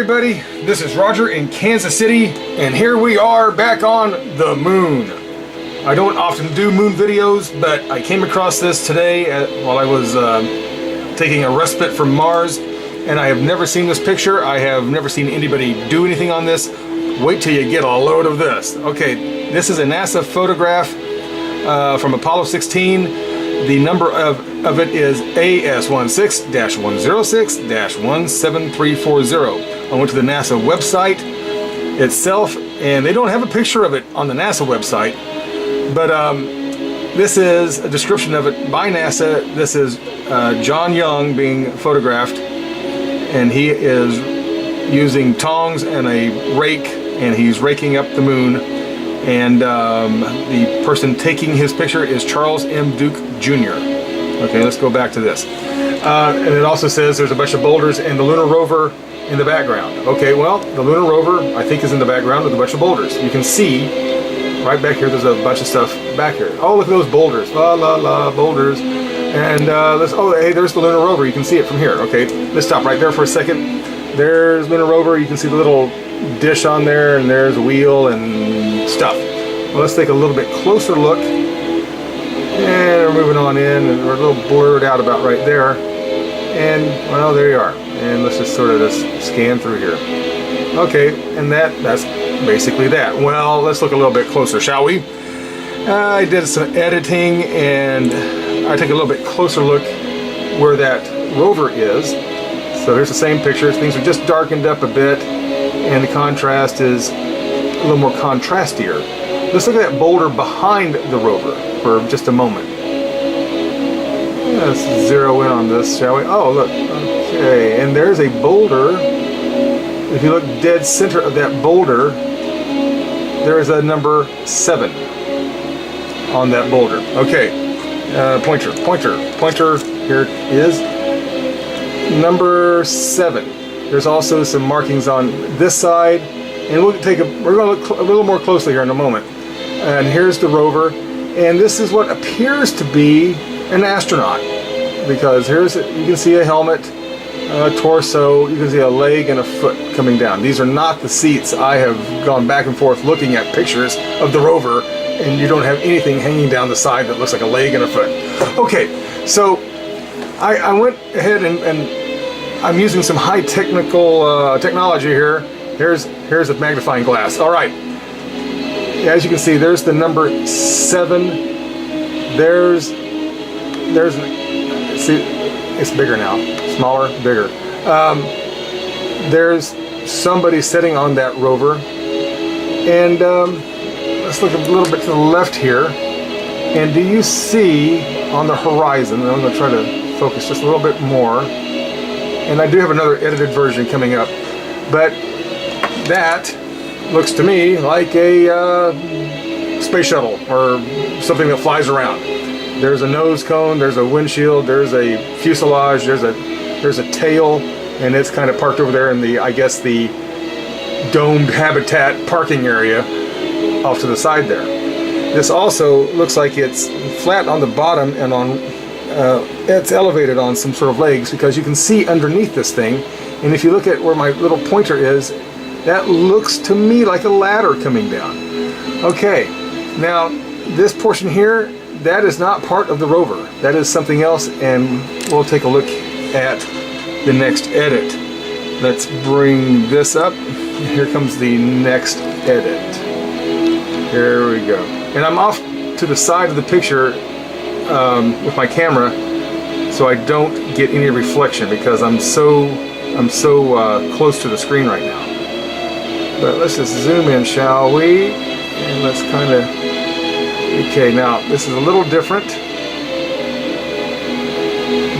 everybody, this is Roger in Kansas City, and here we are back on the moon. I don't often do moon videos, but I came across this today while I was taking a respite from Mars, and I have never seen this picture. I have never seen anybody do anything on this. Wait till you get a load of this. Okay, this is a NASA photograph from Apollo 16. The number of it is AS16-106-17340. I went to the NASA website itself, and they don't have a picture of it on the NASA website, but this is a description of it by NASA. This is John Young being photographed, and he is using tongs and a rake, and he's raking up the moon. And the person taking his picture is Charles M. Duke Jr. Okay, let's go back to this. And it also says there's a bunch of boulders and the lunar rover in the background. Okay, well, the lunar rover, I think, is in the background with a bunch of boulders. You can see right back here, there's a bunch of stuff back here. Oh, look at those boulders. La, la, la, boulders. And hey, there's the lunar rover. You can see it from here. Okay, let's stop right there for a second. There's lunar rover. You can see the little dish on there, and there's a wheel and stuff. Well, let's take a little bit closer look, and we're moving on in, and we're a little blurred out about right there, and well, there you are. And let's just sort of just scan through here. Okay, and that's basically that. Well, let's look a little bit closer, shall we? I did some editing, and I took a little bit closer look where that rover is. So here's the same picture. Things are just darkened up a bit, and the contrast is a little more contrastier. Let's look at that boulder behind the rover for just a moment. Let's zero in on this, shall we? Oh, look. Okay, and there's a boulder. If you look dead center of that boulder, there is a number 7 on that boulder. Okay, pointer. Here it is. Number 7. There's also some markings on this side, and we're going to look a little more closely here in a moment. And here's the rover, and this is what appears to be an astronaut, because you can see a helmet, a torso, you can see a leg and a foot coming down. These are not the seats. I have gone back and forth looking at pictures of the rover, and you don't have anything hanging down the side that looks like a leg and a foot. Okay, so I went ahead and I'm using some high technology here. Here's a magnifying glass. All right. As you can see, there's the number 7. See, it's bigger now. Smaller, bigger. There's somebody sitting on that rover. And let's look a little bit to the left here. And do you see on the horizon, and I'm going to try to focus just a little bit more, and I do have another edited version coming up, but that looks to me like a space shuttle or something that flies around. There's a nose cone, there's a windshield, there's a fuselage, there's a tail, and it's kind of parked over there in the, I guess, the domed habitat parking area off to the side there. This also looks like it's flat on the bottom and on it's elevated on some sort of legs, because you can see underneath this thing, and if you look at where my little pointer is, that looks to me like a ladder coming down. Okay, now this portion here, that is not part of the rover. That is something else, and we'll take a look at the next edit. Let's bring this up. Here comes the next edit. Here we go. And I'm off to the side of the picture with my camera, so I don't get any reflection, because I'm so close to the screen right now. But let's just zoom in, shall we? And let's kind of... Okay, now this is a little different.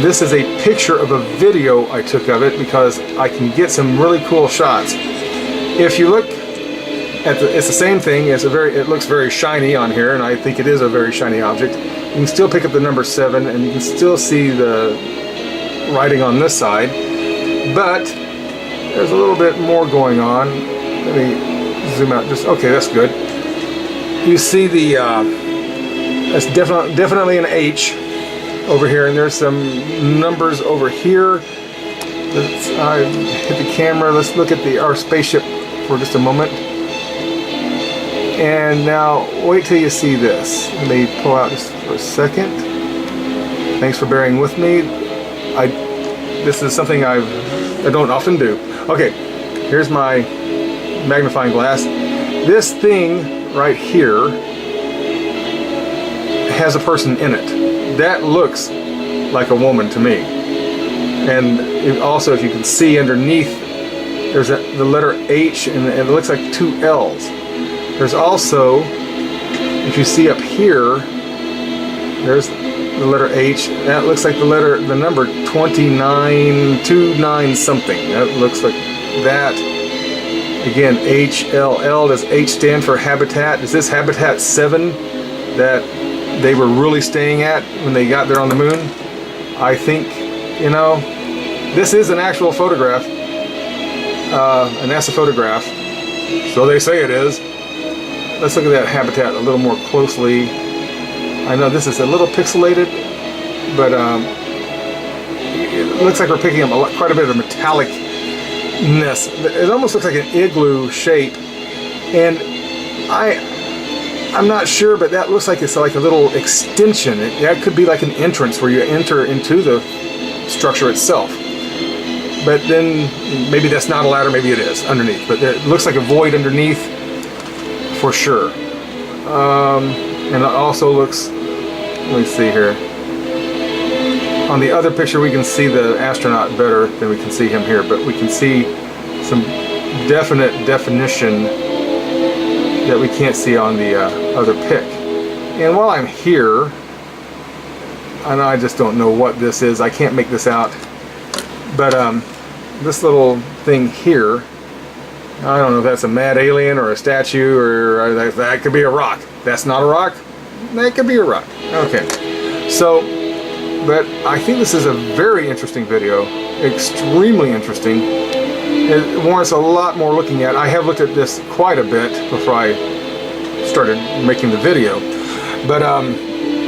This is a picture of a video I took of it, because I can get some really cool shots. If you look at it's the same thing. It looks very shiny on here, and I think it is a very shiny object. You can still pick up the number 7, and you can still see the writing on this side, but there's a little bit more going on. Let me zoom out just, okay, that's good. You see the, that's definitely an H over here, and there's some numbers over here, I hit the camera. Let's look at our spaceship for just a moment. And now, wait till you see this. Let me pull out just for a second. Thanks for bearing with me. This is something I don't often do. Okay, here's my magnifying glass. This thing right here has a person in it. That looks like a woman to me. And also, if you can see underneath, there's the letter H, and it looks like 2 L's. There's also, if you see up here, there's the letter H. That looks like the number 2929 something. That looks like that. Again, HLL. Does H stand for habitat? Is this habitat 7 that they were really staying at when they got there on the moon? I think, you know, this is an actual photograph, a NASA photograph. So they say it is. Let's look at that habitat a little more closely. I know this is a little pixelated, but it looks like we're picking up quite a bit of metallicness. It almost looks like an igloo shape, and I'm not sure, but that looks like it's like a little extension. That could be like an entrance where you enter into the structure itself. But then maybe that's not a ladder, maybe it is underneath. But it looks like a void underneath for sure. And it also looks, let me see here. On the other picture we can see the astronaut better than we can see him here, but we can see some definite definition that we can't see on the other pic. And while I'm here, and I just don't know what this is, I can't make this out, but this little thing here, I don't know if that's a mad alien or a statue, or that could be a rock. That's not a rock? That could be a rock. Okay. So, but I think this is a very interesting video. Extremely interesting. It warrants a lot more looking at. I have looked at this quite a bit before I started making the video. But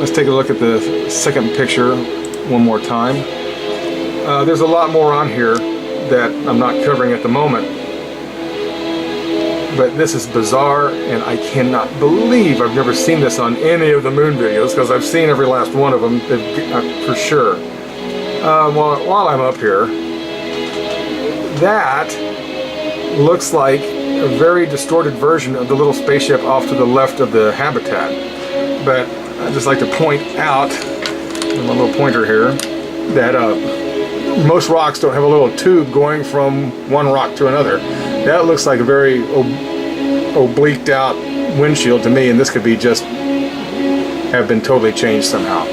let's take a look at the second picture one more time. There's a lot more on here that I'm not covering at the moment. But this is bizarre, and I cannot believe I've never seen this on any of the moon videos, because I've seen every last one of them for sure. While I'm up here, that looks like a very distorted version of the little spaceship off to the left of the habitat. But I'd just like to point out, with my little pointer here, that most rocks don't have a little tube going from one rock to another. That looks like a very obliqued out windshield to me, and this could be just have been totally changed somehow.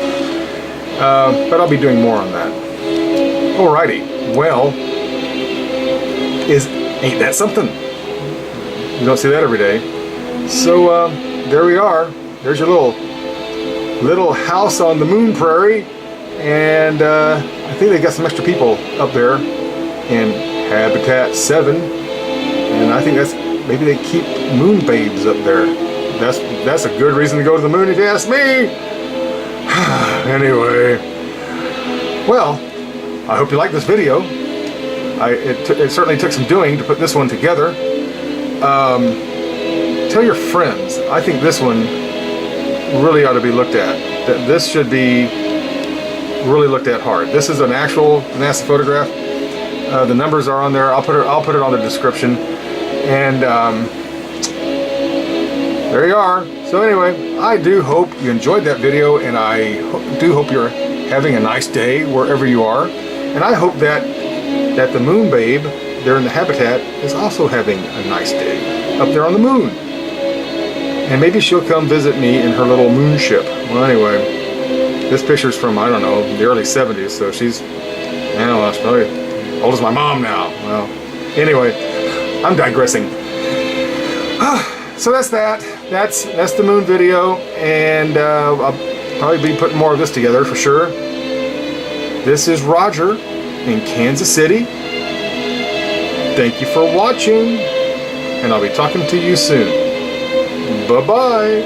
But I'll be doing more on that. Alrighty, well, ain't that something? You don't see that every day. So there we are. There's your little house on the moon prairie, and I think they got some extra people up there in Habitat 7, and I think that's maybe they keep moon babes up there. That's a good reason to go to the moon if you ask me. Anyway, well, I hope you like this video. It certainly took some doing to put this one together. Tell your friends. I think this one really ought to be looked at. This should be really looked at hard. This is an actual NASA photograph. The numbers are on there. I'll put it on the description. And there you are. So anyway, I do hope you enjoyed that video, and I do hope you're having a nice day wherever you are. And I hope that the moon babe there in the habitat is also having a nice day up there on the moon. And maybe she'll come visit me in her little moon ship. Well, anyway, this picture's from, I don't know, the early 70s, so she's, I don't know, she's probably old as my mom now. Well, anyway, I'm digressing. So that's that. That's the moon video, and I'll probably be putting more of this together for sure. This is Roger in Kansas City. Thank you for watching, and I'll be talking to you soon. Bye-bye.